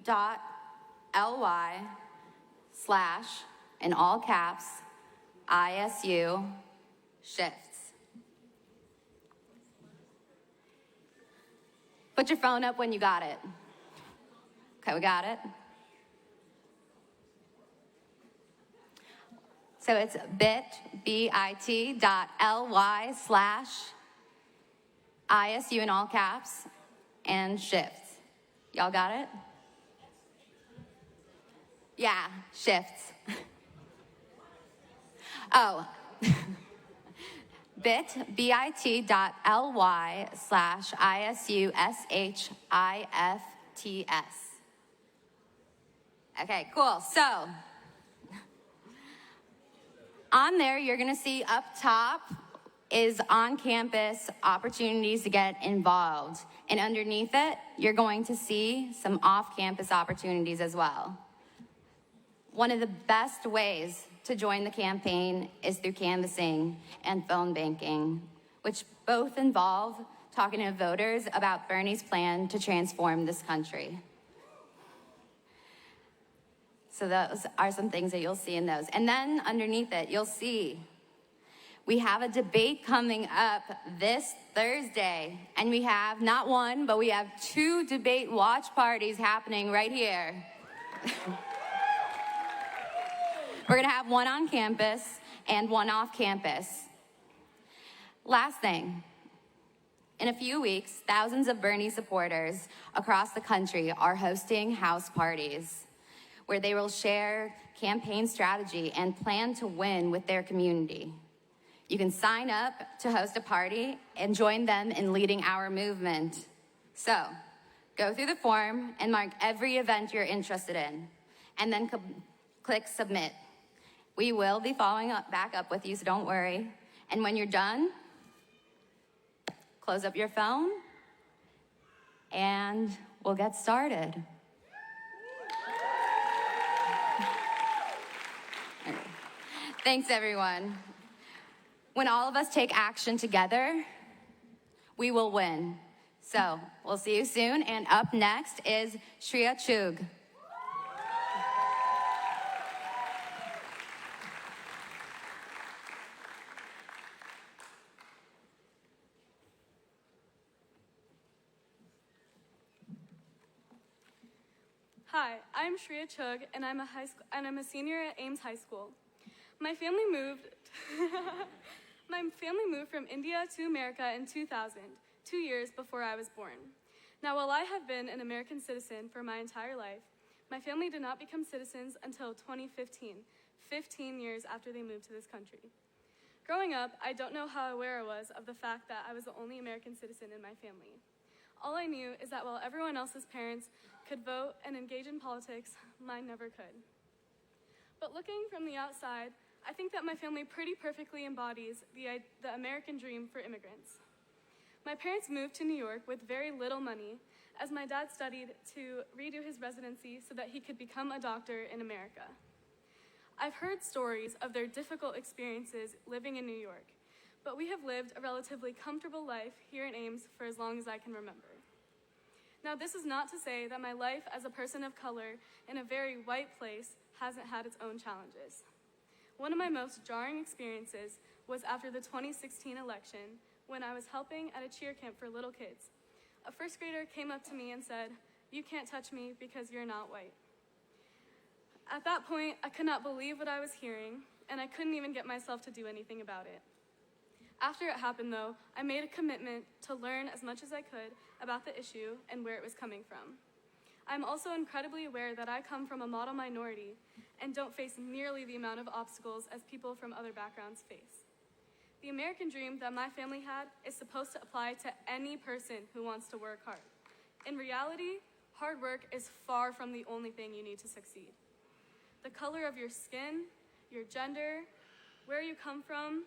bit.ly/ in all caps, ISU shifts. Put your phone up when you got it. Okay, we got it. So it's bit.ly/ ISU in all caps and shifts. Y'all got it? Yeah, shifts. Oh, bit.ly/ ISU SHIFTS. Okay, cool. So, on there, you're gonna see up top is on-campus opportunities to get involved. And underneath it, you're going to see some off-campus opportunities as well. One of the best ways to join the campaign is through canvassing and phone banking, which both involve talking to voters about Bernie's plan to transform this country. So those are some things that you'll see in those. And then underneath it, you'll see we have a debate coming up this Thursday. And we have not one, but we have 2 debate watch parties happening right here. We're gonna have one on campus and one off campus. Last thing, in a few weeks, thousands of Bernie supporters across the country are hosting house parties where they will share campaign strategy and plan to win with their community. You can sign up to host a party and join them in leading our movement. So, go through the form and mark every event you're interested in, and then click submit. We will be following back up with you, so don't worry. And when you're done, close up your phone, and we'll get started. Thanks, everyone. When all of us take action together, we will win. So, we'll see you soon. And up next is Shreya Chheda. Hi, I'm Shreya Chheda, and I'm a senior at Ames High School. My family moved from India to America in 2000, 2 years before I was born. Now, while I have been an American citizen for my entire life, my family did not become citizens until 2015, 15 years after they moved to this country. Growing up, I don't know how aware I was of the fact that I was the only American citizen in my family. All I knew is that while everyone else's parents could vote and engage in politics, mine never could. But looking from the outside, I think that my family pretty perfectly embodies the American dream for immigrants. My parents moved to New York with very little money, as my dad studied to redo his residency so that he could become a doctor in America. I've heard stories of their difficult experiences living in New York, but we have lived a relatively comfortable life here in Ames for as long as I can remember. Now, this is not to say that my life as a person of color in a very white place hasn't had its own challenges. One of my most jarring experiences was after the 2016 election when I was helping at a cheer camp for little kids. A first grader came up to me and said, "You can't touch me because you're not white." At that point, I could not believe what I was hearing, and I couldn't even get myself to do anything about it. After it happened, though, I made a commitment to learn as much as I could about the issue and where it was coming from. I'm also incredibly aware that I come from a model minority and don't face nearly the amount of obstacles as people from other backgrounds face. The American dream that my family had is supposed to apply to any person who wants to work hard. In reality, hard work is far from the only thing you need to succeed. The color of your skin, your gender, where you come from,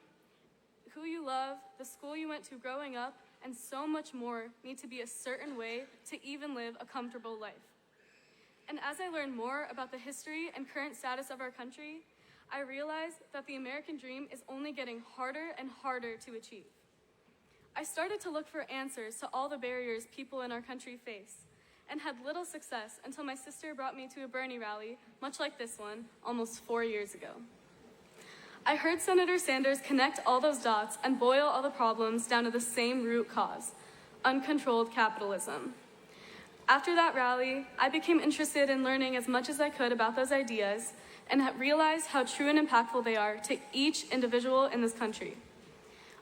who you love, the school you went to growing up, and so much more need to be a certain way to even live a comfortable life. And as I learned more about the history and current status of our country, I realized that the American dream is only getting harder and harder to achieve. I started to look for answers to all the barriers people in our country face, and had little success until my sister brought me to a Bernie rally, much like this one, almost 4 years ago. I heard Senator Sanders connect all those dots and boil all the problems down to the same root cause: uncontrolled capitalism. After that rally, I became interested in learning as much as I could about those ideas and realized how true and impactful they are to each individual in this country.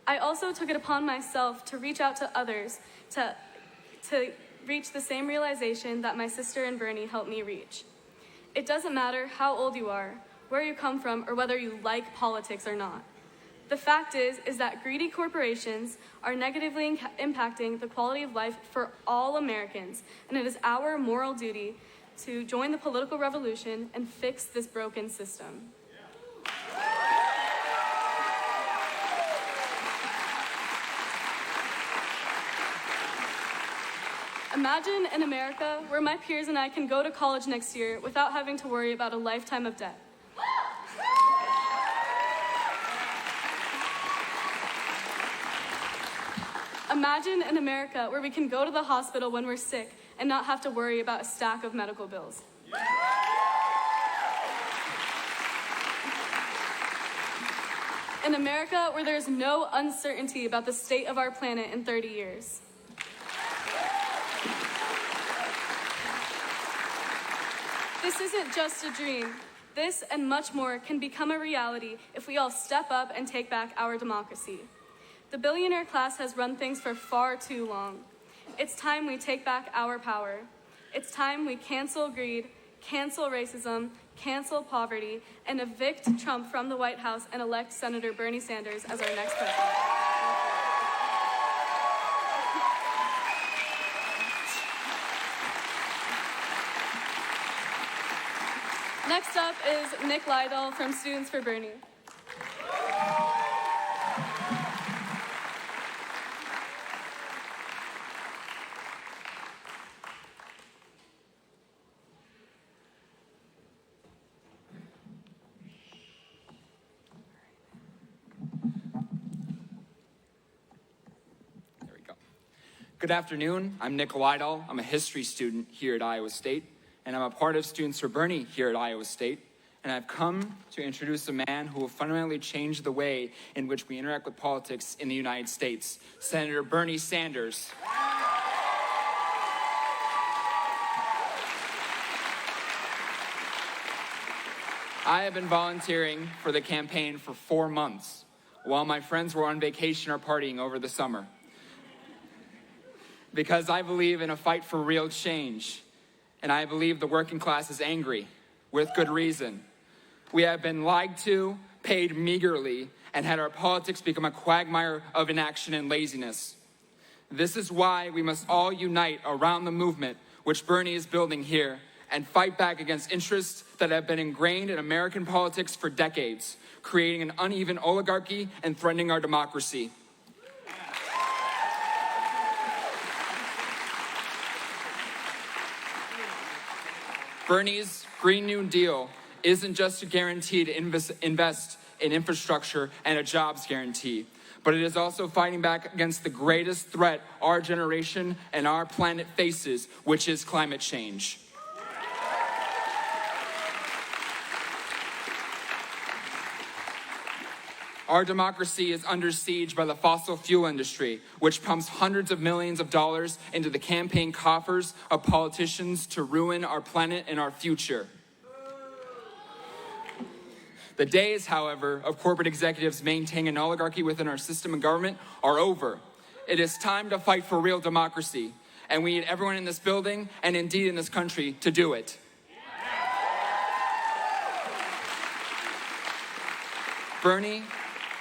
I also took it upon myself to reach out to others to reach the same realization that my sister and Bernie helped me reach. It doesn't matter how old you are, where you come from, or whether you like politics or not. The fact is that greedy corporations are negatively impacting the quality of life for all Americans, and it is our moral duty to join the political revolution and fix this broken system. Imagine an America where my peers and I can go to college next year without having to worry about a lifetime of debt. Imagine an America where we can go to the hospital when we're sick and not have to worry about a stack of medical bills. An America where there's no uncertainty about the state of our planet in 30 years. This isn't just a dream. This and much more can become a reality if we all step up and take back our democracy. The billionaire class has run things for far too long. It's time we take back our power. It's time we cancel greed, cancel racism, cancel poverty, and evict Trump from the White House and elect Senator Bernie Sanders as our next president. Next up is Nikolai Doll from Students for Bernie. There we go. Good afternoon. I'm Nikolai Doll. I'm a history student here at Iowa State, and I'm a part of Students for Bernie here at Iowa State. And I've come to introduce a man who will fundamentally change the way in which we interact with politics in the United States, Senator Bernie Sanders. I have been volunteering for the campaign for 4 months, while my friends were on vacation or partying over the summer. Because I believe in a fight for real change, and I believe the working class is angry, with good reason. We have been lied to, paid meagerly, and had our politics become a quagmire of inaction and laziness. This is why we must all unite around the movement which Bernie is building here and fight back against interests that have been ingrained in American politics for decades, creating an uneven oligarchy and threatening our democracy. Bernie's Green New Deal isn't just a guarantee to invest in infrastructure and a jobs guarantee, but it is also fighting back against the greatest threat our generation and our planet faces, which is climate change. Our democracy is under siege by the fossil fuel industry, which pumps hundreds of millions of dollars into the campaign coffers of politicians to ruin our planet and our future. The days, however, of corporate executives maintaining an oligarchy within our system of government are over. It is time to fight for real democracy, and we need everyone in this building, and indeed in this country, to do it. Bernie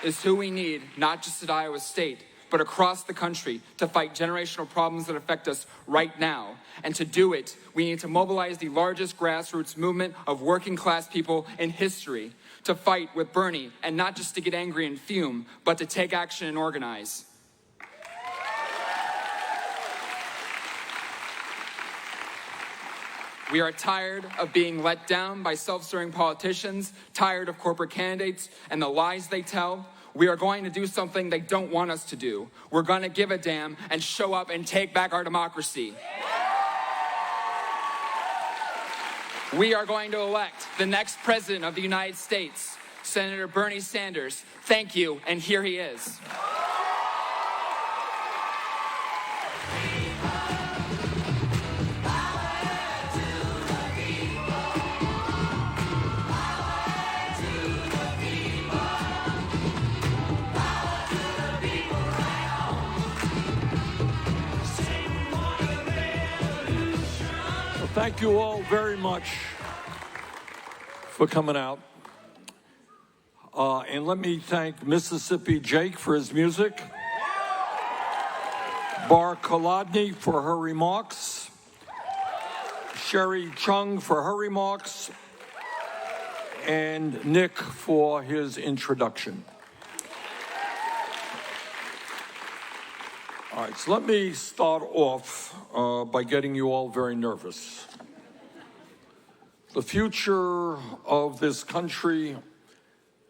is who we need, not just at Iowa State, but across the country, to fight generational problems that affect us right now. And to do it, we need to mobilize the largest grassroots movement of working class people in history, to fight with Bernie, and not just to get angry and fume, but to take action and organize. We are tired of being let down by self-serving politicians, tired of corporate candidates and the lies they tell. We are going to do something they don't want us to do. We're going to give a damn and show up and take back our democracy. We are going to elect the next president of the United States, Senator Bernie Sanders. Thank you, and here he is. Thank you all very much for coming out. And let me thank Mississippi Jake for his music, Bar Kolodny for her remarks, Sherry Chung for her remarks, and Nick for his introduction. All right, so let me start off by getting you all very nervous. The future of this country,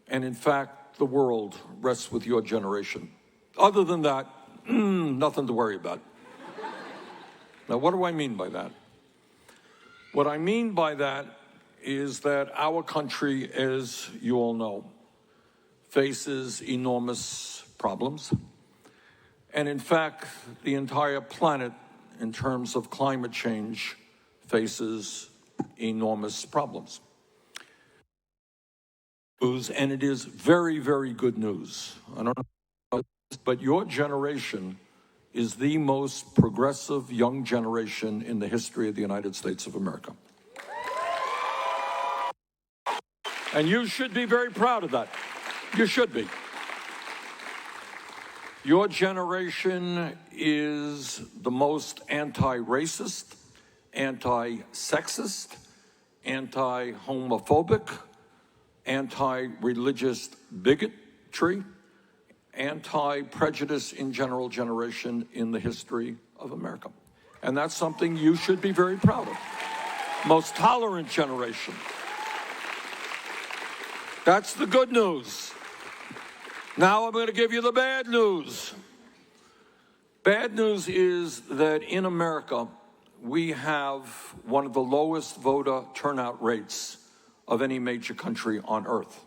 and in fact, the world, rests with your generation. Other than that, nothing to worry about. Now, what do I mean by that? What I mean by that is that our country, as you all know, faces enormous problems. And in fact, the entire planet, in terms of climate change, faces enormous problems. And it is very, very good news. I don't know, but your generation is the most progressive young generation in the history of the United States of America. And you should be very proud of that. You should be. Your generation is the most anti-racist, anti-sexist, anti-homophobic, anti-religious bigotry, anti-prejudice in general generation in the history of America. And that's something you should be very proud of. Most tolerant generation. That's the good news. Now I'm going to give you the bad news. Bad news is that in America, we have one of the lowest voter turnout rates of any major country on earth.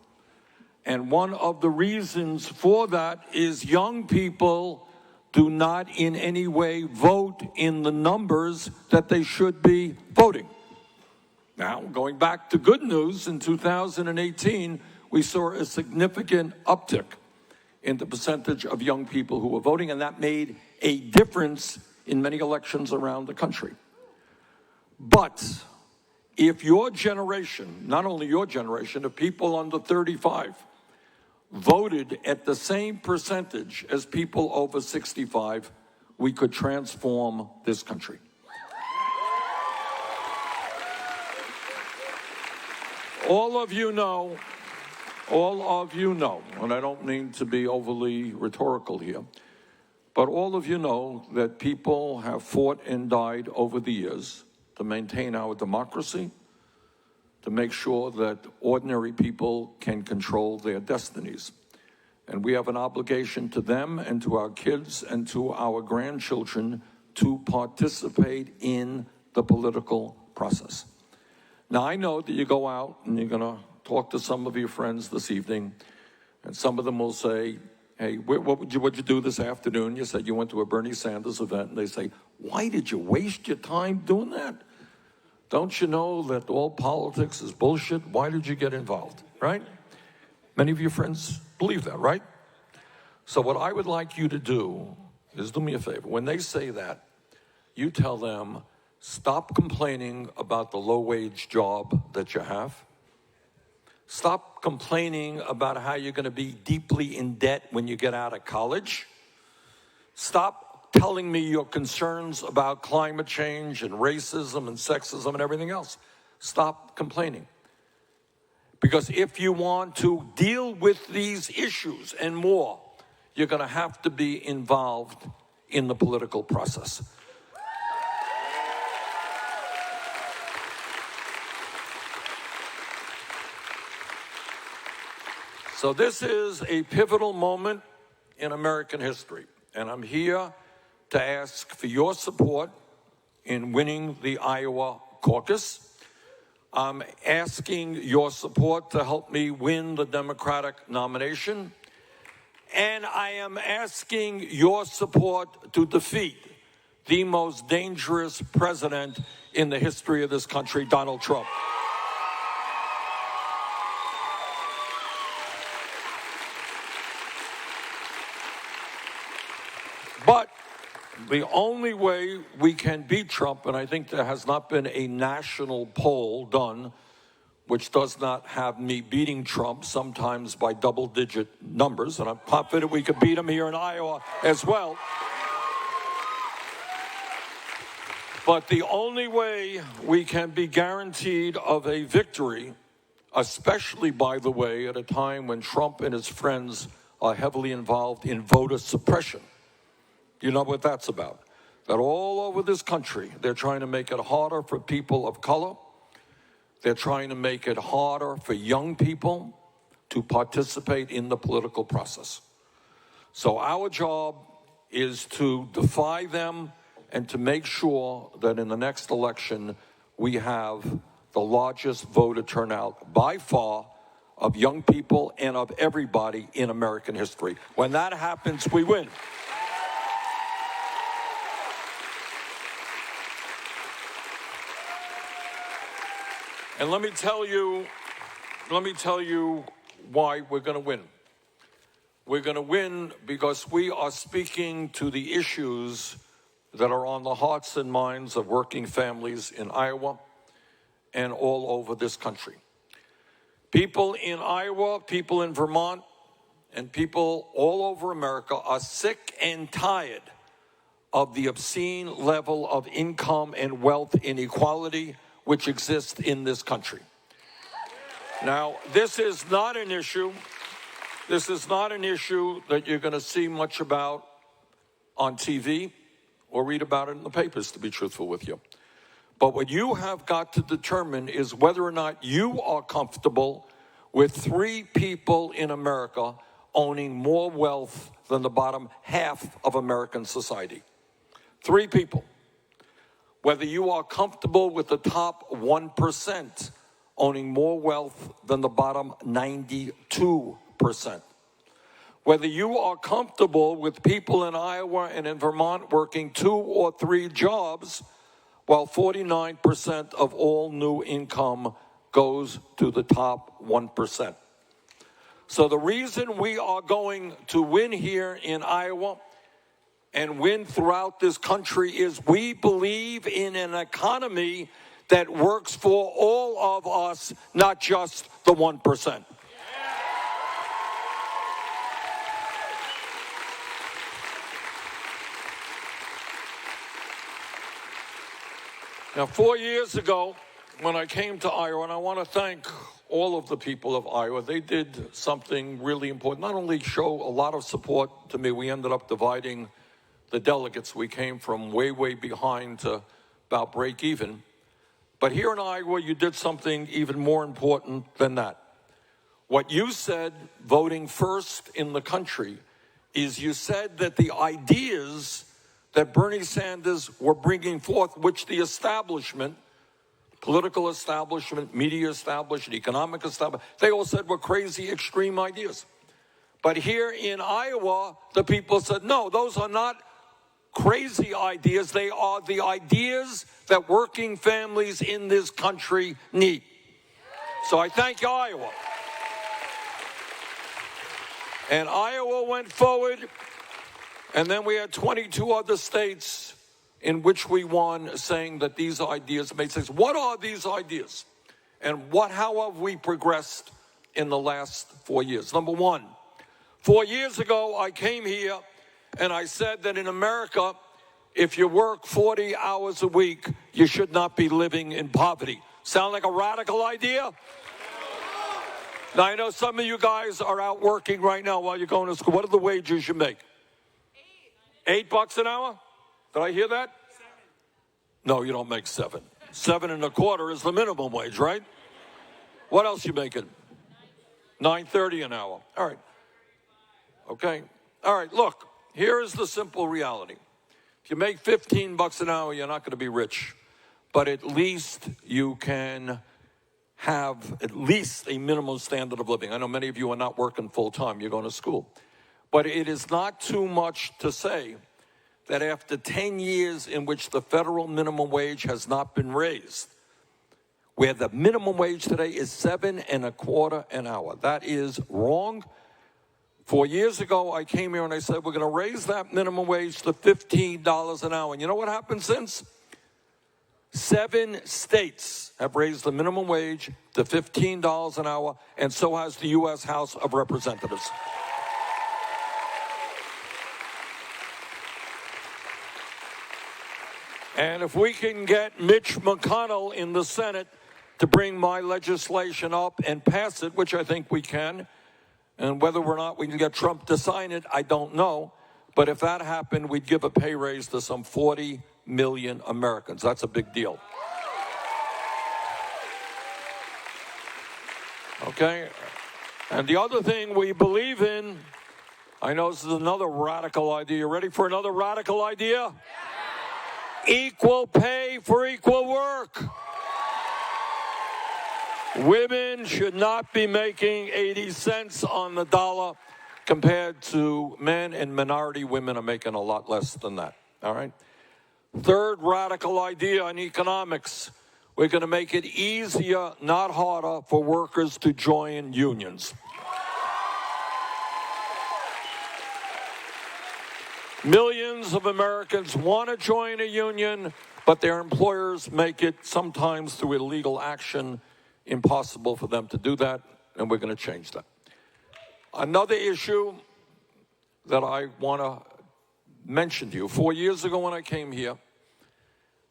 And one of the reasons for that is young people do not in any way vote in the numbers that they should be voting. Now, going back to good news, in 2018, we saw a significant uptick in the percentage of young people who were voting, and that made a difference in many elections around the country. But if your generation, not only your generation, of people under 35, voted at the same percentage as people over 65, we could transform this country. All of you know, and I don't mean to be overly rhetorical here, but all of you know that people have fought and died over the years to maintain our democracy, to make sure that ordinary people can control their destinies. And we have an obligation to them and to our kids and to our grandchildren to participate in the political process. Now, I know that you go out and you're going to talk to some of your friends this evening, and some of them will say, hey, what'd you do this afternoon? You said you went to a Bernie Sanders event, and they say, why did you waste your time doing that? Don't you know that all politics is bullshit? Why did you get involved, right? Many of your friends believe that, right? So what I would like you to do is do me a favor. When they say that, you tell them, stop complaining about the low-wage job that you have. Stop complaining about how you're going to be deeply in debt when you get out of college. Stop telling me your concerns about climate change and racism and sexism and everything else. Stop complaining. Because if you want to deal with these issues and more, you're going to have to be involved in the political process. So this is a pivotal moment in American history, and I'm here to ask for your support in winning the Iowa caucus. I'm asking your support to help me win the Democratic nomination. And I am asking your support to defeat the most dangerous president in the history of this country, Donald Trump. But the only way we can beat Trump, and I think there has not been a national poll done which does not have me beating Trump, sometimes by double-digit numbers, and I'm confident we could beat him here in Iowa as well. But the only way we can be guaranteed of a victory, especially, by the way, at a time when Trump and his friends are heavily involved in voter suppression. You know what that's about? That all over this country, they're trying to make it harder for people of color. They're trying to make it harder for young people to participate in the political process. So our job is to defy them and to make sure that in the next election we have the largest voter turnout by far of young people and of everybody in American history. When that happens, we win. And let me tell you why we're going to win. We're going to win because we are speaking to the issues that are on the hearts and minds of working families in Iowa and all over this country. People in Iowa, people in Vermont, and people all over America are sick and tired of the obscene level of income and wealth inequality which exists in this country. Now, this is not an issue that you're going to see much about on TV or read about it in the papers, to be truthful with you. But what you have got to determine is whether or not you are comfortable with 3 people in America owning more wealth than the bottom half of American society. 3 people. Whether you are comfortable with the top 1% owning more wealth than the bottom 92%. Whether you are comfortable with people in Iowa and in Vermont working 2 or 3 jobs, while 49% of all new income goes to the top 1%. So the reason we are going to win here in Iowa and win throughout this country is we believe in an economy that works for all of us, not just the 1%. Now, 4 years ago, when I came to Iowa, and I want to thank all of the people of Iowa, they did something really important. Not only show a lot of support to me, we ended up dividing the delegates. We came from way, way behind to about break even. But here in Iowa, you did something even more important than that. What you said, voting first in the country, is you said that the ideas that Bernie Sanders were bringing forth, which the establishment, political establishment, media establishment, economic establishment, they all said were crazy, extreme ideas. But here in Iowa, the people said, no, those are not crazy ideas. They are the ideas that working families in this country need. So I thank you, Iowa. And Iowa went forward, and then we had 22 other states in which we won, saying that these ideas made sense. What are these ideas? And how have we progressed in the last 4 years? Number one, 4 years ago, I came here and I said that in America, if you work 40 hours a week, you should not be living in poverty. Sound like a radical idea? Now, I know some of you guys are out working right now while you're going to school. What are the wages you make? $8 an hour? Did I hear that? 7. No, you don't make 7. 7.25 is the minimum wage, right? What else you making? $9.30 an hour. All right. Okay. All right, look, here is the simple reality. If you make $15 an hour, you're not going to be rich. But at least you can have at least a minimum standard of living. I know many of you are not working full-time, you're going to school. But it is not too much to say that after 10 years in which the federal minimum wage has not been raised, where the minimum wage today is $7.25 an hour. That is wrong. 4 years ago, I came here and I said, we're going to raise that minimum wage to $15 an hour. And you know what happened since? 7 states have raised the minimum wage to $15 an hour, and so has the U.S. House of Representatives. And if we can get Mitch McConnell in the Senate to bring my legislation up and pass it, which I think we can, and whether or not we can get Trump to sign it, I don't know. But if that happened, we'd give a pay raise to some 40 million Americans. That's a big deal. Okay? And the other thing we believe in, I know this is another radical idea. You ready for another radical idea? Equal pay for equal work. Women should not be making 80 cents on the dollar compared to men, and minority women are making a lot less than that. All right? Third radical idea in economics, we're going to make it easier, not harder, for workers to join unions. Millions of Americans want to join a union, but their employers make it, sometimes through illegal action, impossible for them to do that, and we're going to change that. Another issue that I want to mention to you, 4 years ago when I came here,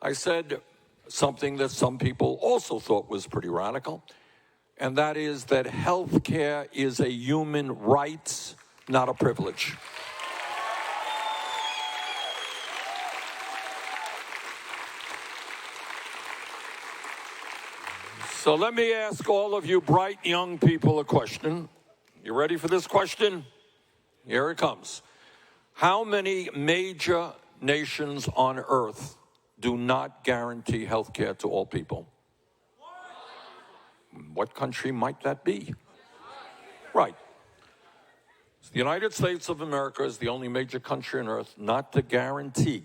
I said something that some people also thought was pretty radical, and that is that health care is a human right, not a privilege. So let me ask all of you bright young people a question. You ready for this question? Here it comes. How many major nations on earth do not guarantee health care to all people? What country might that be? Right. The United States of America is the only major country on earth not to guarantee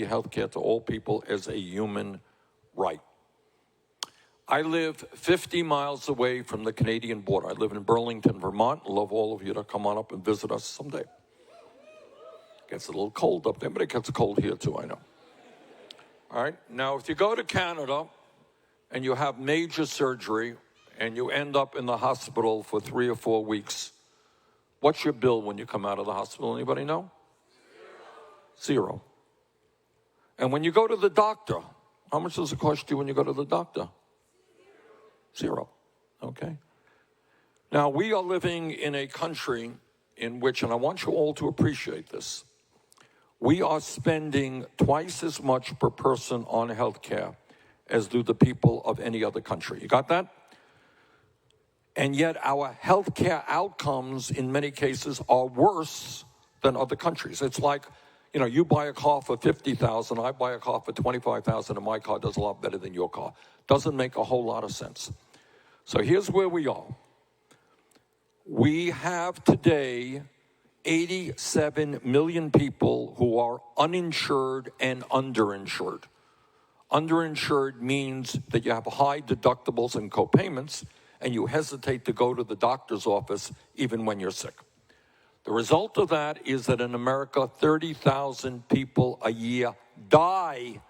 health care to all people as a human right. I live 50 miles away from the Canadian border. I live in Burlington, Vermont. I'd love all of you to come on up and visit us someday. It gets a little cold up there, but it gets cold here too, I know. All right, now if you go to Canada and you have major surgery and you end up in the hospital for 3 or 4 weeks, what's your bill when you come out of the hospital? Anybody know? Zero. And when you go to the doctor, how much does it cost you when you go to the doctor? Zero. Okay? Now, we are living in a country in which, and I want you all to appreciate this, we are spending twice as much per person on health care as do the people of any other country. You got that? And yet our health care outcomes in many cases are worse than other countries. It's like, you know, you buy a car for $50,000, I buy a car for $25,000, and my car does a lot better than your car. Doesn't make a whole lot of sense. So here's where we are. We have today 87 million people who are uninsured and underinsured. Underinsured means that you have high deductibles and copayments, and you hesitate to go to the doctor's office even when you're sick. The result of that is that in America, 30,000 people a year die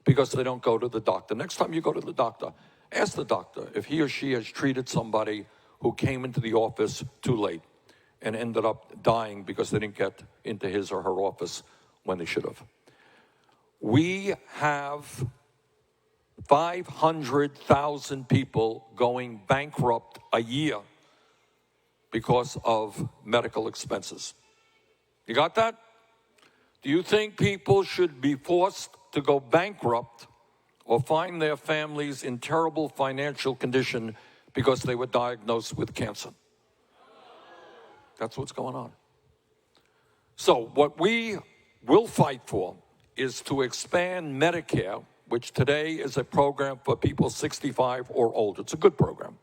because they don't go to the doctor. Next time you go to the doctor, ask the doctor if he or she has treated somebody who came into the office too late and ended up dying because they didn't get into his or her office when they should have. We have 500,000 people going bankrupt a year because of medical expenses. You got that? Do you think people should be forced to go bankrupt or find their families in terrible financial condition because they were diagnosed with cancer? That's what's going on. So what we will fight for is to expand Medicare which today is a program for people 65 or older. It's a good program.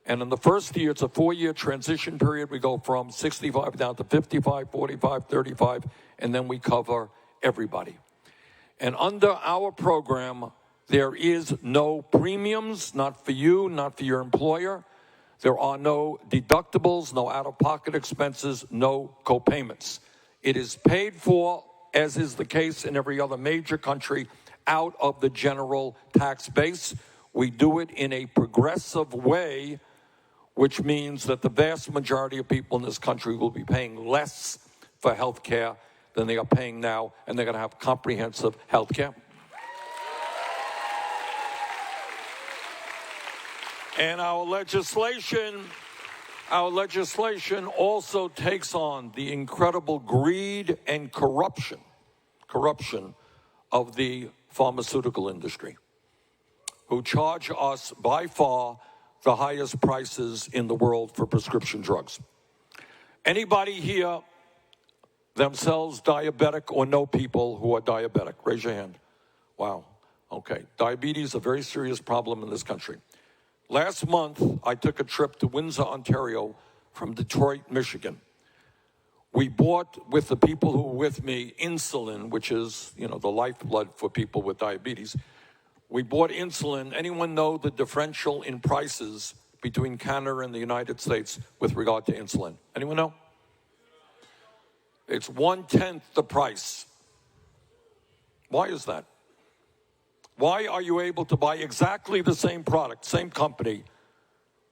And in the first year, it's a 4-year transition period. We go from 65 down to 55, 45, 35, and then we cover everybody. And under our program, there is no premiums, not for you, not for your employer. There are no deductibles, no out-of-pocket expenses, no co-payments. It is paid for, as is the case in every other major country, out of the general tax base. We do it in a progressive way, which means that the vast majority of people in this country will be paying less for health care than they are paying now, and they're going to have comprehensive health care. And our legislation also takes on the incredible greed and corruption of the pharmaceutical industry, who charge us by far the highest prices in the world for prescription drugs. Anybody here themselves diabetic or know people who are diabetic? Raise your hand. Wow. Okay. Diabetes is a very serious problem in this country. Last month, I took a trip to Windsor, Ontario from Detroit, Michigan. We bought, with the people who were with me, insulin, which is, the lifeblood for people with diabetes. We bought insulin. Anyone know the differential in prices between Canada and the United States with regard to insulin? Anyone know? It's 1/10 the price. Why is that? Why are you able to buy exactly the same product, same company,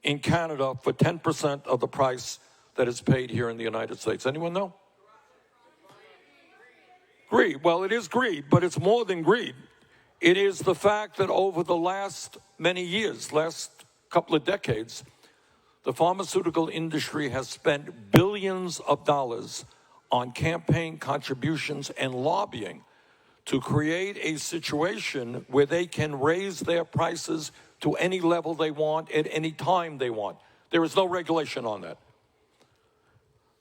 in Canada for 10% of the price that is paid here in the United States? Anyone know? Greed. Well, it is greed, but it's more than greed. It is the fact that over the last many years, last couple of decades, the pharmaceutical industry has spent billions of dollars on campaign contributions and lobbying to create a situation where they can raise their prices to any level they want at any time they want. There is no regulation on that.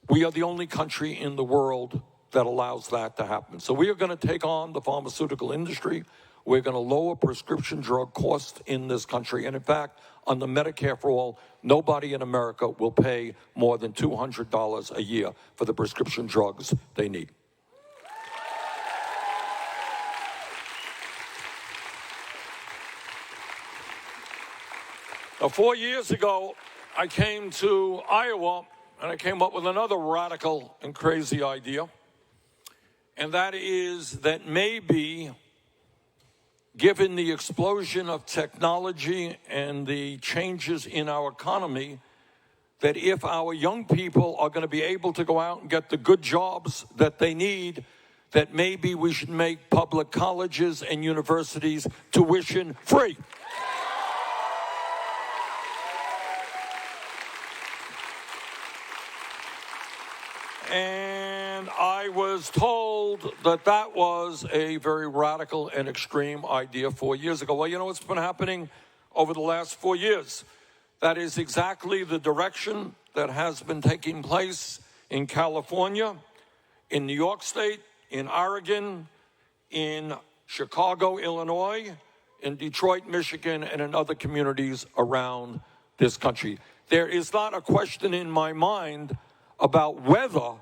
We are the only country in the world that allows that to happen. So we are going to take on the pharmaceutical industry. We're going to lower prescription drug costs in this country. And in fact, under Medicare for All, nobody in America will pay more than $200 a year for the prescription drugs they need. Now, 4 years ago, I came to Iowa, and I came up with another radical and crazy idea. And that is that maybe, given the explosion of technology and the changes in our economy, that if our young people are going to be able to go out and get the good jobs that they need, that maybe we should make public colleges and universities tuition free. And I was told that that was a very radical and extreme idea 4 years ago. Well, you know what's been happening over the last 4 years? That is exactly the direction that has been taking place in California, in New York State, in Oregon, in Chicago, Illinois, in Detroit, Michigan, and in other communities around this country. There is not a question in my mind about whether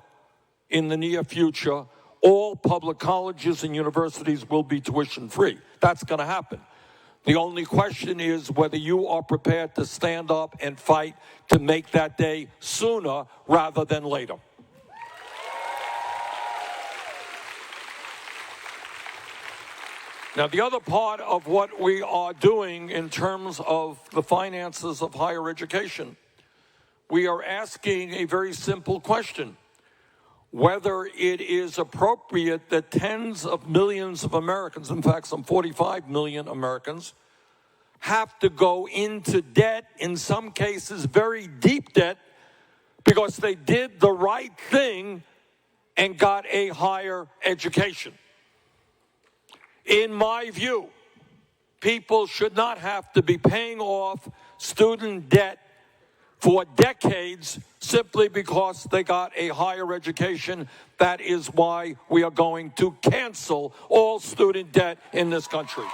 in the near future all public colleges and universities will be tuition free. That's going to happen. The only question is whether you are prepared to stand up and fight to make that day sooner rather than later. Now, the other part of what we are doing in terms of the finances of higher education, we are asking a very simple question: whether it is appropriate that tens of millions of Americans, in fact, some 45 million Americans, have to go into debt, in some cases very deep debt, because they did the right thing and got a higher education. In my view, people should not have to be paying off student debt for decades simply because they got a higher education. That is why we are going to cancel all student debt in this country.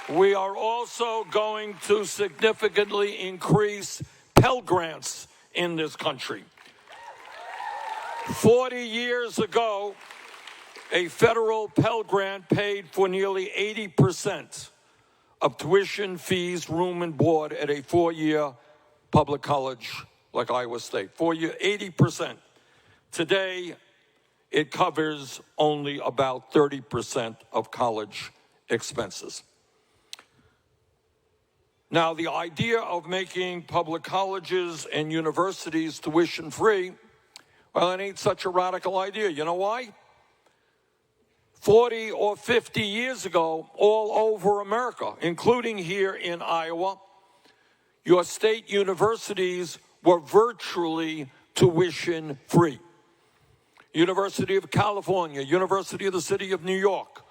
We are also going to significantly increase Pell Grants in this country. 40 years ago, a federal Pell Grant paid for nearly 80% of tuition, fees, room, and board at a four-year public college like Iowa State. 4-year, 80%. Today, it covers only about 30% of college expenses. Now, the idea of making public colleges and universities tuition-free, well, it ain't such a radical idea. You know why? 40 or 50 years ago, all over America, including here in Iowa, your state universities were virtually tuition-free. University of California, University of the City of New York,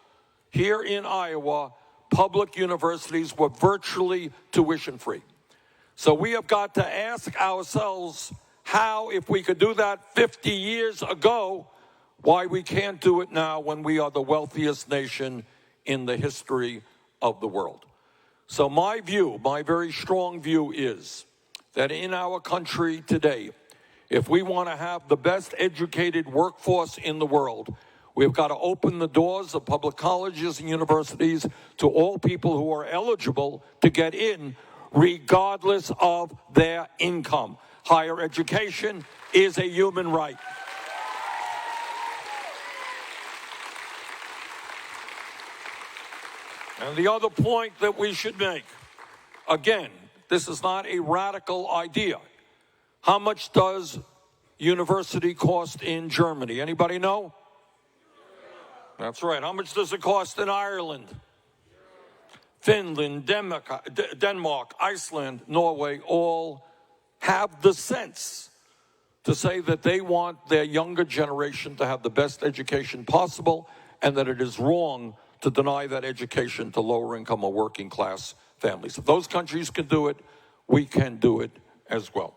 here in Iowa, public universities were virtually tuition-free. So we have got to ask ourselves how, if we could do that 50 years ago, why we can't do it now when we are the wealthiest nation in the history of the world. So my view, my very strong view is that in our country today, if we want to have the best educated workforce in the world, we've got to open the doors of public colleges and universities to all people who are eligible to get in, regardless of their income. Higher education is a human right. And the other point that we should make, again, this is not a radical idea. How much does university cost in Germany? Anybody know? That's right. How much does it cost in Ireland? Finland, Denmark, Iceland, Norway, all have the sense to say that they want their younger generation to have the best education possible, and that it is wrong to deny that education to lower income or working class families. If those countries can do it, we can do it as well.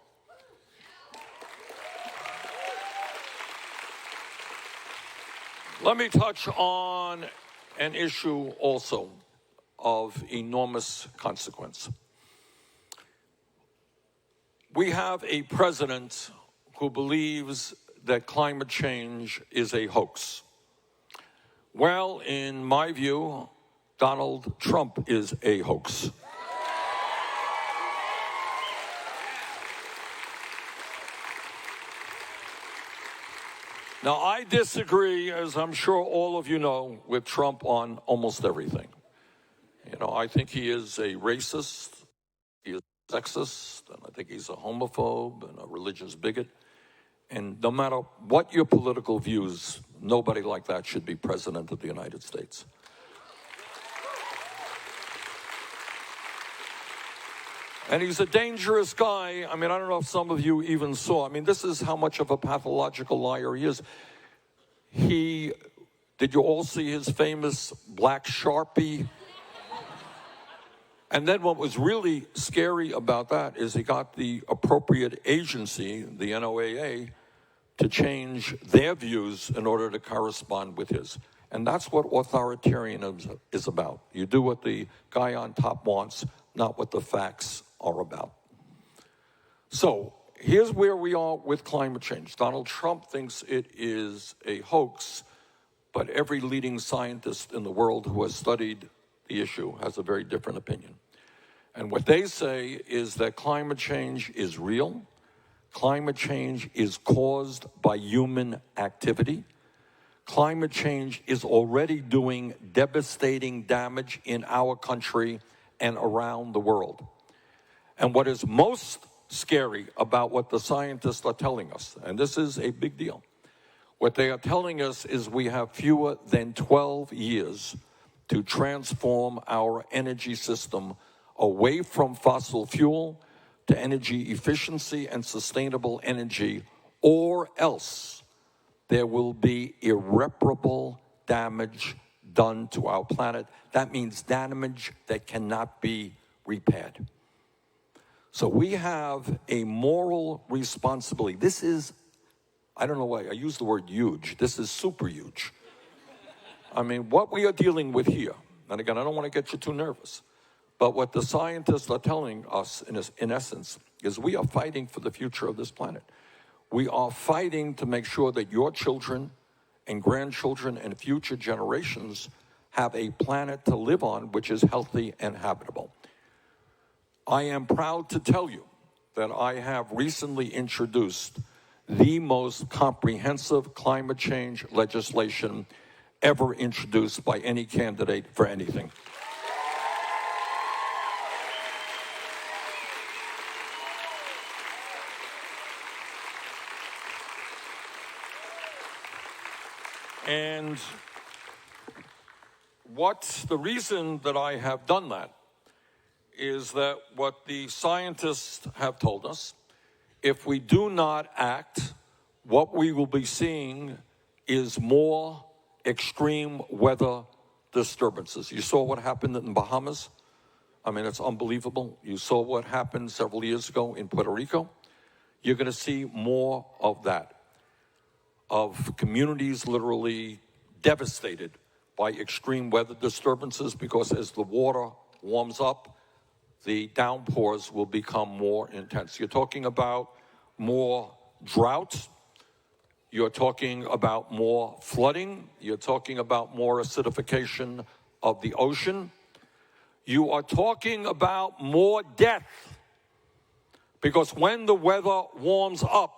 Let me touch on an issue also of enormous consequence. We have a president who believes that climate change is a hoax. Well, in my view, Donald Trump is a hoax. Now, I disagree, as I'm sure all of you know, with Trump on almost everything. You know, I think he is a racist, he is sexist, and I think he's a homophobe and a religious bigot. And no matter what your political views, nobody like that should be president of the United States. And he's a dangerous guy. I mean, I don't know if some of you even saw. I mean, this is how much of a pathological liar he is. Did you all see his famous black Sharpie? And then what was really scary about that is he got the appropriate agency, the NOAA, to change their views in order to correspond with his. And that's what authoritarianism is about. You do what the guy on top wants, not what the facts are about. So here's where we are with climate change. Donald Trump thinks it is a hoax, but every leading scientist in the world who has studied the issue has a very different opinion. And what they say is that climate change is real. Climate change is caused by human activity. Climate change is already doing devastating damage in our country and around the world. And what is most scary about what the scientists are telling us, and this is a big deal, what they are telling us is we have fewer than 12 years to transform our energy system away from fossil fuel to energy efficiency and sustainable energy, or else there will be irreparable damage done to our planet. That means damage that cannot be repaired. So we have a moral responsibility. This is, I don't know why I use the word huge. This is super huge. I mean, what we are dealing with here, and again, I don't want to get you too nervous, but what the scientists are telling us, in essence, is we are fighting for the future of this planet. We are fighting to make sure that your children and grandchildren and future generations have a planet to live on which is healthy and habitable. I am proud to tell you that I have recently introduced the most comprehensive climate change legislation ever introduced by any candidate for anything. And the reason that I have done that is that what the scientists have told us, if we do not act, what we will be seeing is more extreme weather disturbances. You saw what happened in the Bahamas. I mean, it's unbelievable. You saw what happened several years ago in Puerto Rico. You're going to see more of that, of communities literally devastated by extreme weather disturbances, because as the water warms up, the downpours will become more intense. You're talking about more drought. You're talking about more flooding. You're talking about more acidification of the ocean. You are talking about more death, because when the weather warms up,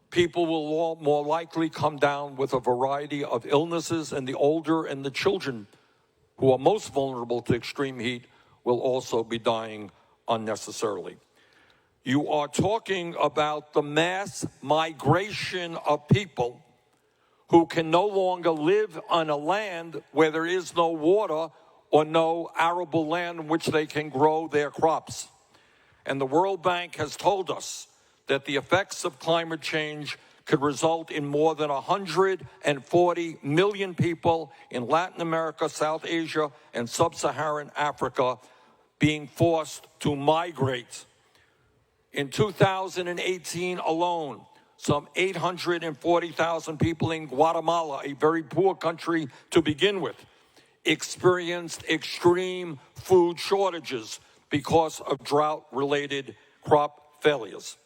people will more likely come down with a variety of illnesses, and the older and the children who are most vulnerable to extreme heat will also be dying unnecessarily. You are talking about the mass migration of people who can no longer live on a land where there is no water or no arable land in which they can grow their crops. And the World Bank has told us that the effects of climate change could result in more than 140 million people in Latin America, South Asia, and Sub-Saharan Africa being forced to migrate. In 2018 alone, some 840,000 people in Guatemala, a very poor country to begin with, experienced extreme food shortages because of drought-related crop failures.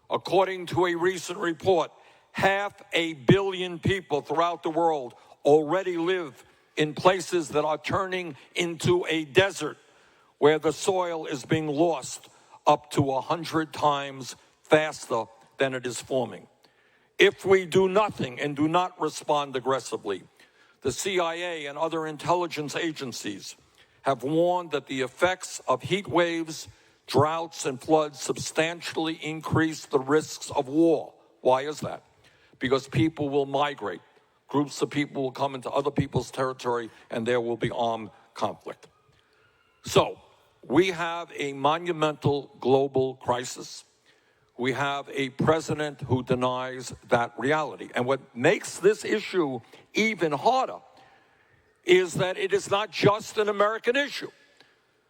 According to a recent report, 500 million people throughout the world already live in places that are turning into a desert, where the soil is being lost up to 100 times faster than it is forming. If we do nothing and do not respond aggressively, the CIA and other intelligence agencies have warned that the effects of heat waves, droughts, and floods substantially increase the risks of war. Why is that? Because people will migrate. Groups of people will come into other people's territory, and there will be armed conflict. So, we have a monumental global crisis. We have a president who denies that reality. And what makes this issue even harder is that it is not just an American issue.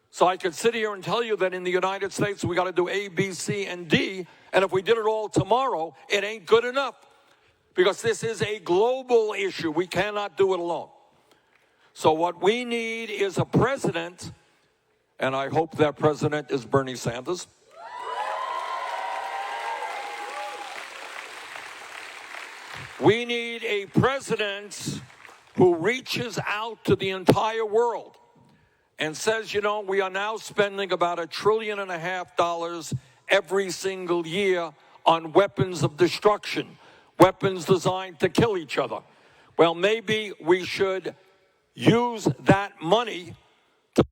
So I could sit here and tell you that in the United States we got to do A, B, C, and D, and if we did it all tomorrow, it ain't good enough, because this is a global issue. We cannot do it alone. So what we need is a president, and I hope that president is Bernie Sanders. We need a president who reaches out to the entire world and says, you know, we are now spending about $1.5 trillion every single year on weapons of destruction, weapons designed to kill each other. Well, maybe we should use that money to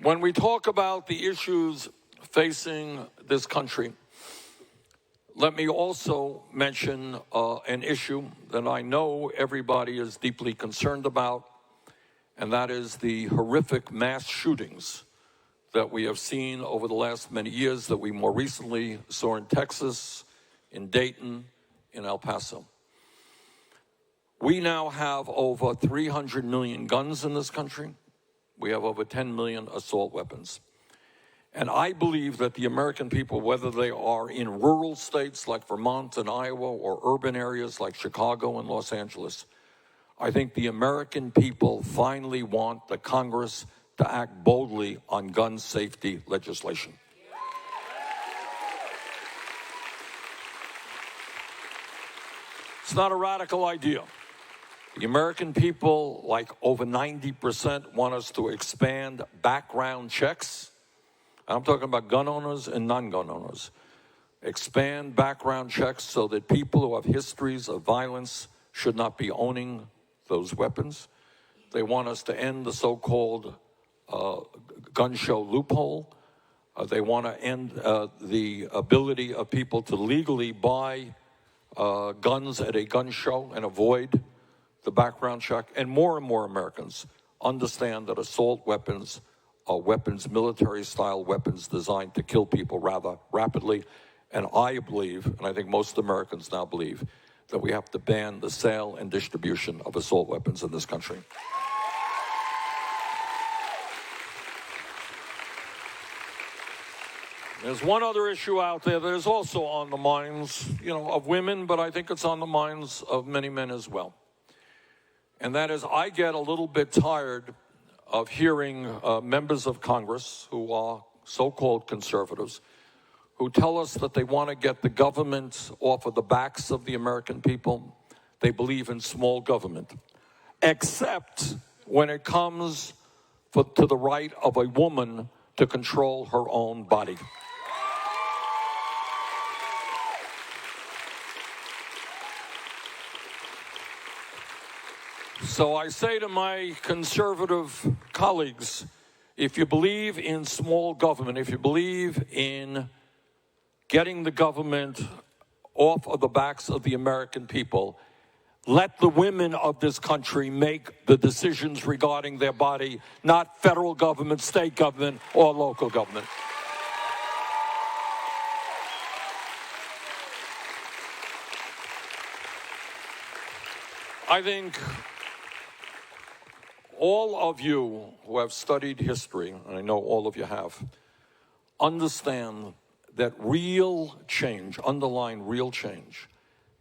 when we talk about the issues facing this country, let me also mention an issue that I know everybody is deeply concerned about, and that is the horrific mass shootings that we have seen over the last many years, that we more recently saw in Texas, in Dayton, in El Paso. We now have over 300 million guns in this country. We have over 10 million assault weapons. And I believe that the American people, whether they are in rural states like Vermont and Iowa or urban areas like Chicago and Los Angeles, I think the American people finally want the Congress to act boldly on gun safety legislation. It's not a radical idea. The American people, like over 90%, want us to expand background checks. I'm talking about gun owners and non-gun owners. Expand background checks so that people who have histories of violence should not be owning those weapons. They want us to end the so-called gun show loophole. They want to end the ability of people to legally buy guns at a gun show and avoid the background check. And more Americans understand that assault weapons are weapons, military-style weapons designed to kill people rather rapidly. And I believe, and I think most Americans now believe, that we have to ban the sale and distribution of assault weapons in this country. There's one other issue out there that is also on the minds, of women, but I think it's on the minds of many men as well. And that is, I get a little bit tired of hearing members of Congress who are so-called conservatives who tell us that they want to get the government off of the backs of the American people. They believe in small government, except when it comes to the right of a woman to control her own body. So I say to my conservative colleagues, if you believe in small government, if you believe in getting the government off of the backs of the American people, let the women of this country make the decisions regarding their body, not federal government, state government, or local government. I think all of you who have studied history, and I know all of you have, understand that real change, underlying real change,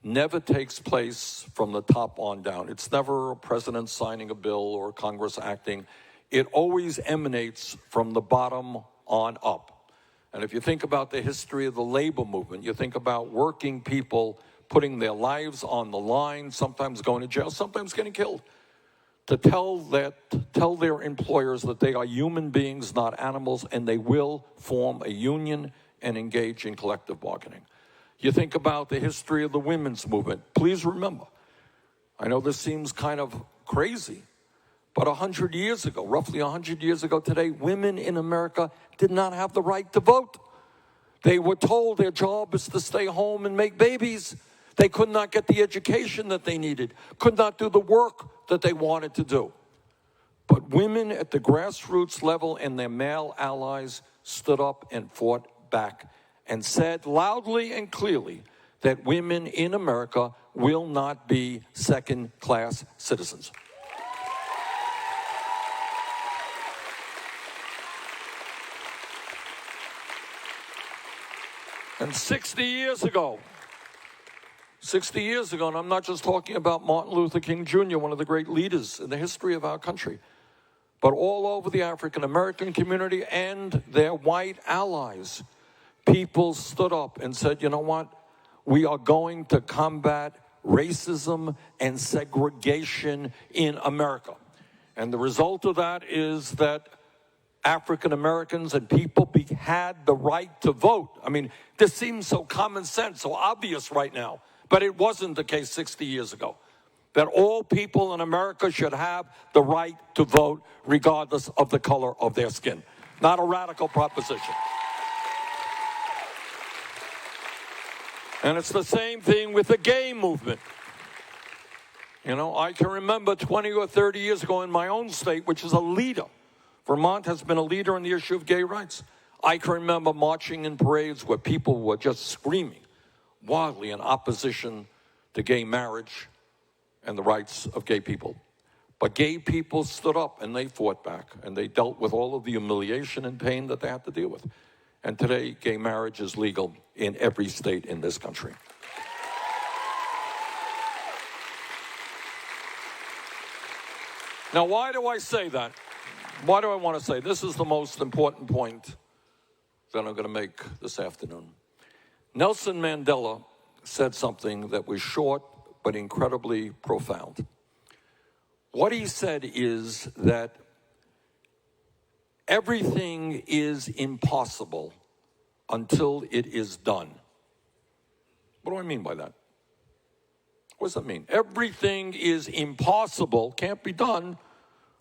never takes place from the top on down. It's never a president signing a bill or Congress acting. It always emanates from the bottom on up. And if you think about the history of the labor movement, you think about working people putting their lives on the line, sometimes going to jail, sometimes getting killed, to tell their employers that they are human beings, not animals, and they will form a union and engage in collective bargaining. You think about the history of the women's movement. Please remember, I know this seems kind of crazy, but 100 years ago, roughly 100 years ago today, women in America did not have the right to vote. They were told their job is to stay home and make babies. They could not get the education that they needed, could not do the work that they wanted to do. But women at the grassroots level and their male allies stood up and fought back and said loudly and clearly that women in America will not be second-class citizens. And 60 years ago, and I'm not just talking about Martin Luther King Jr., one of the great leaders in the history of our country, but all over the African-American community and their white allies, people stood up and said, you know what? We are going to combat racism and segregation in America. And the result of that is that African Americans and people had the right to vote. I mean, this seems so common sense, so obvious right now, but it wasn't the case 60 years ago. That all people in America should have the right to vote regardless of the color of their skin. Not a radical proposition. And it's the same thing with the gay movement. You know, I can remember 20 or 30 years ago in my own state, which is a leader. Vermont has been a leader in the issue of gay rights. I can remember marching in parades where people were just screaming wildly in opposition to gay marriage and the rights of gay people. But gay people stood up and they fought back and they dealt with all of the humiliation and pain that they had to deal with. And today, gay marriage is legal in every state in this country. Now, why do I say that? Why do I want to say this is the most important point that I'm going to make this afternoon? Nelson Mandela said something that was short but incredibly profound. What he said is that everything is impossible until it is done. What do I mean by that? What does that mean? Everything is impossible, can't be done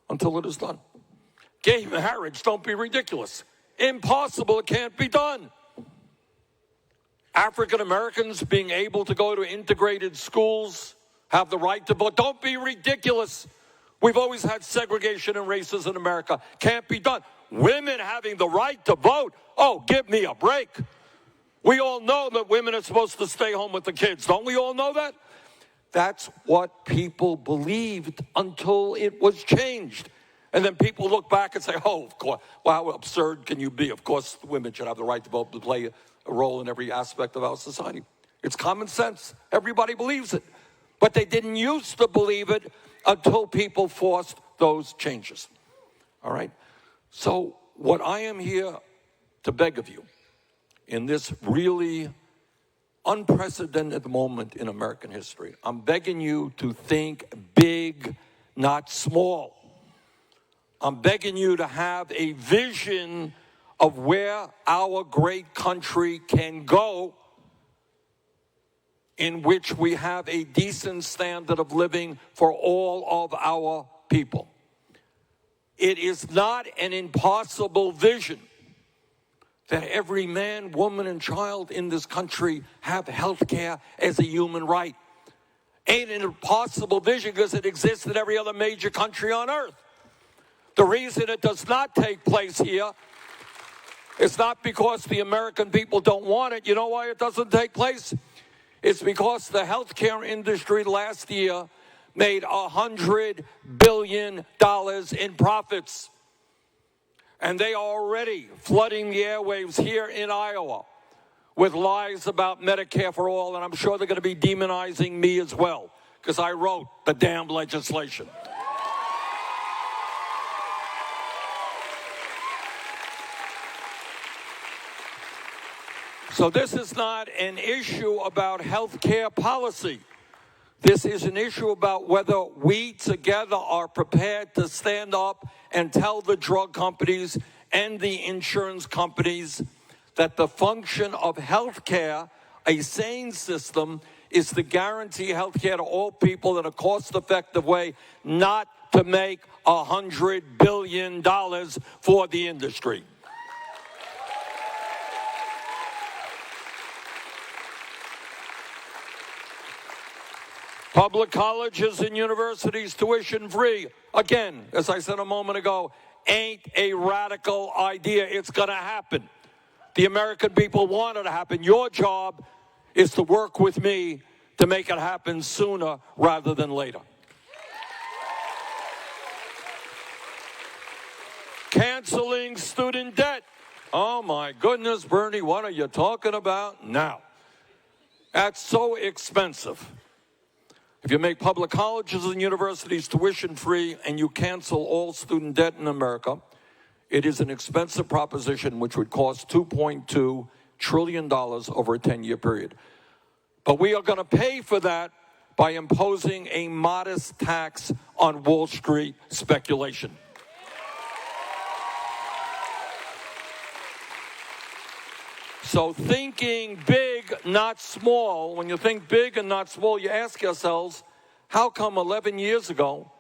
until it is done. Gay marriage, don't be ridiculous. Impossible, it can't be done. African Americans being able to go to integrated schools, have the right to vote, don't be ridiculous. We've always had segregation and racism in America. Can't be done. Women having the right to vote, oh, give me a break. We all know that women are supposed to stay home with the kids. Don't we all know that? That's what people believed until it was changed. And then people look back and say, oh, of course, well, how absurd can you be? Of course, women should have the right to vote, to play a role in every aspect of our society. It's common sense. Everybody believes it. But they didn't used to believe it until people forced those changes. All right? So what I am here to beg of you in this really unprecedented moment in American history, I'm begging you to think big, not small. I'm begging you to have a vision of where our great country can go, in which we have a decent standard of living for all of our people. It is not an impossible vision that every man, woman, and child in this country have health care as a human right. Ain't an impossible vision because it exists in every other major country on earth. The reason it does not take place here is not because the American people don't want it. You know why it doesn't take place? It's because the healthcare industry last year made $100 billion in profits. And they are already flooding the airwaves here in Iowa with lies about Medicare for all. And I'm sure they're going to be demonizing me as well, because I wrote the damn legislation. So this is not an issue about health care policy. This is an issue about whether we together are prepared to stand up and tell the drug companies and the insurance companies that the function of health care, a sane system, is to guarantee health care to all people in a cost-effective way, not to make $100 billion for the industry. Public colleges and universities tuition free. Again, as I said a moment ago, ain't a radical idea. It's going to happen. The American people want it to happen. Your job is to work with me to make it happen sooner rather than later. Canceling student debt. Oh my goodness, Bernie, what are you talking about now? That's so expensive. If you make public colleges and universities tuition-free and you cancel all student debt in America, it is an expensive proposition which would cost $2.2 trillion over a 10-year period. But we are going to pay for that by imposing a modest tax on Wall Street speculation. So thinking big, not small, when you think big and not small, you ask yourselves, how come 11 years ago,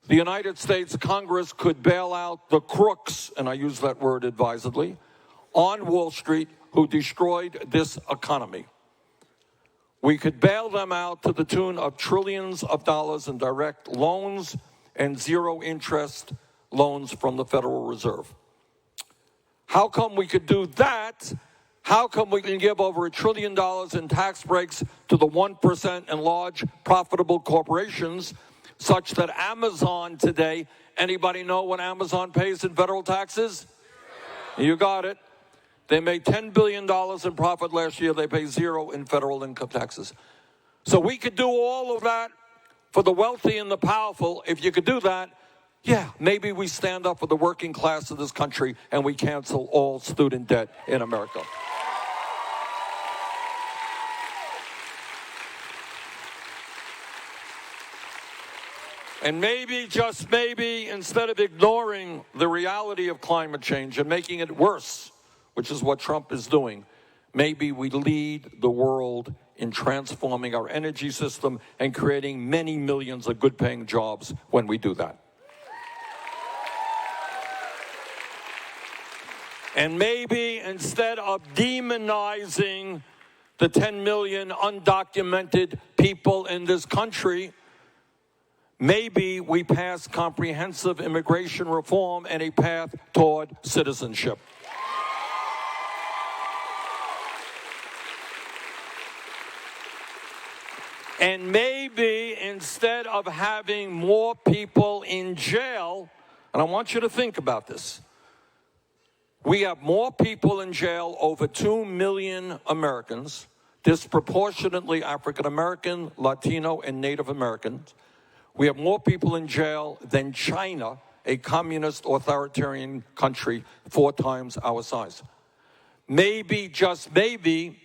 the United States Congress could bail out the crooks, and I use that word advisedly, on Wall Street who destroyed this economy? We could bail them out to the tune of trillions of dollars in direct loans and zero interest loans from the Federal Reserve. How come we could do that? How come we can give over $1 trillion in tax breaks to the 1% and large profitable corporations, such that Amazon today, anybody know what Amazon pays in federal taxes? You got it. They made $10 billion in profit last year. They pay zero in federal income taxes. So we could do all of that for the wealthy and the powerful. If you could do that, yeah, maybe we stand up for the working class of this country and we cancel all student debt in America. And maybe, just maybe, instead of ignoring the reality of climate change and making it worse, which is what Trump is doing, maybe we lead the world in transforming our energy system and creating many millions of good-paying jobs when we do that. And maybe instead of demonizing the 10 million undocumented people in this country, maybe we pass comprehensive immigration reform and a path toward citizenship. And maybe instead of having more people in jail, and I want you to think about this, we have more people in jail, over 2 million Americans, disproportionately African American, Latino, and Native Americans. We have more people in jail than China, a communist authoritarian country 4 times our size. Maybe, just maybe,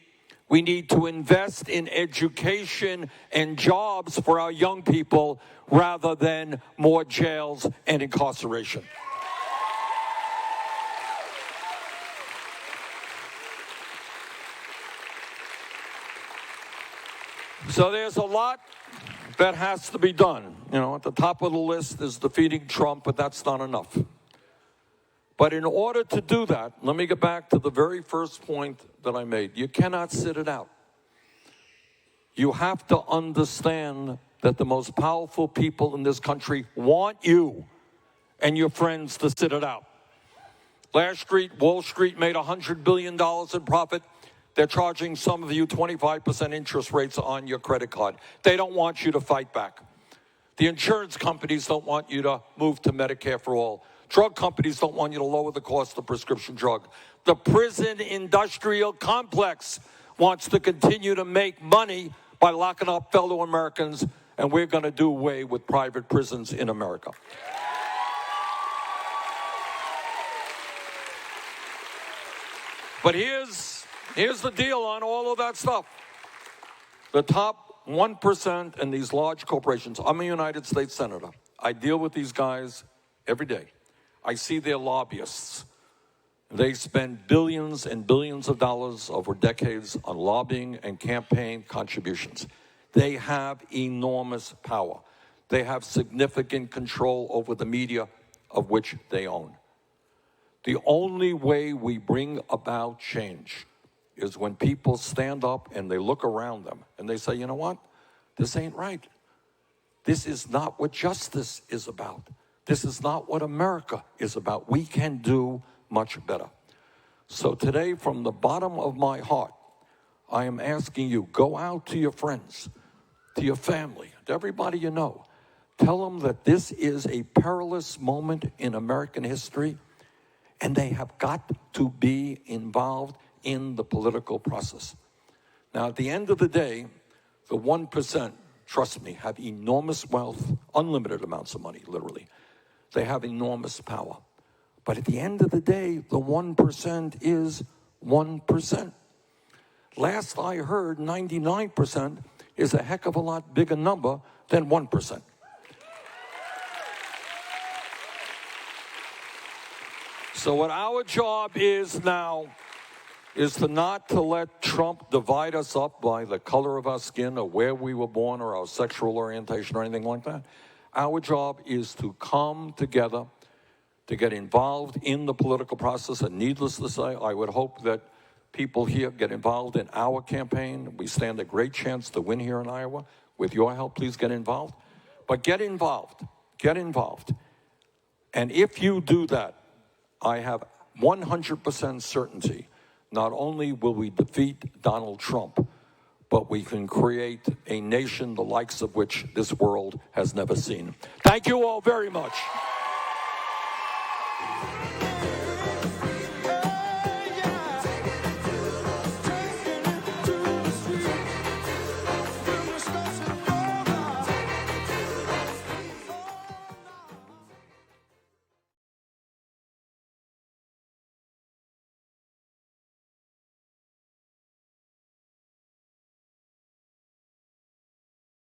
we need to invest in education and jobs for our young people rather than more jails and incarceration. So there's a lot that has to be done. You know, at the top of the list is defeating Trump, but that's not enough. But in order to do that, let me get back to the very first point that I made. You cannot sit it out. You have to understand that the most powerful people in this country want you and your friends to sit it out. Wall Street made $100 billion in profit. They're charging some of you 25% interest rates on your credit card. They don't want you to fight back. The insurance companies don't want you to move to Medicare for all. Drug companies don't want you to lower the cost of prescription drug. The prison industrial complex wants to continue to make money by locking up fellow Americans, and we're going to do away with private prisons in America. But here's the deal on all of that stuff. The top 1% and these large corporations. I'm a United States Senator. I deal with these guys every day. I see their lobbyists. They spend billions and billions of dollars over decades on lobbying and campaign contributions. They have enormous power. They have significant control over the media of which they own. The only way we bring about change is when people stand up and they look around them and they say, you know what? This ain't right. This is not what justice is about. This is not what America is about. We can do much better. So today, from the bottom of my heart, I am asking you, go out to your friends, to your family, to everybody you know. Tell them that this is a perilous moment in American history, and they have got to be involved in the political process. Now, at the end of the day, the 1%, trust me, have enormous wealth, unlimited amounts of money, literally. They have enormous power. But at the end of the day, the 1% is 1%. Last I heard, 99% is a heck of a lot bigger number than 1%. So what our job is now is not to let Trump divide us up by the color of our skin or where we were born or our sexual orientation or anything like that. Our job is to come together, to get involved in the political process. And needless to say, I would hope that people here get involved in our campaign. We stand a great chance to win here in Iowa. With your help, please get involved. But get involved. Get involved. And if you do that, I have 100% certainty, not only will we defeat Donald Trump, but we can create a nation the likes of which this world has never seen. Thank you all very much.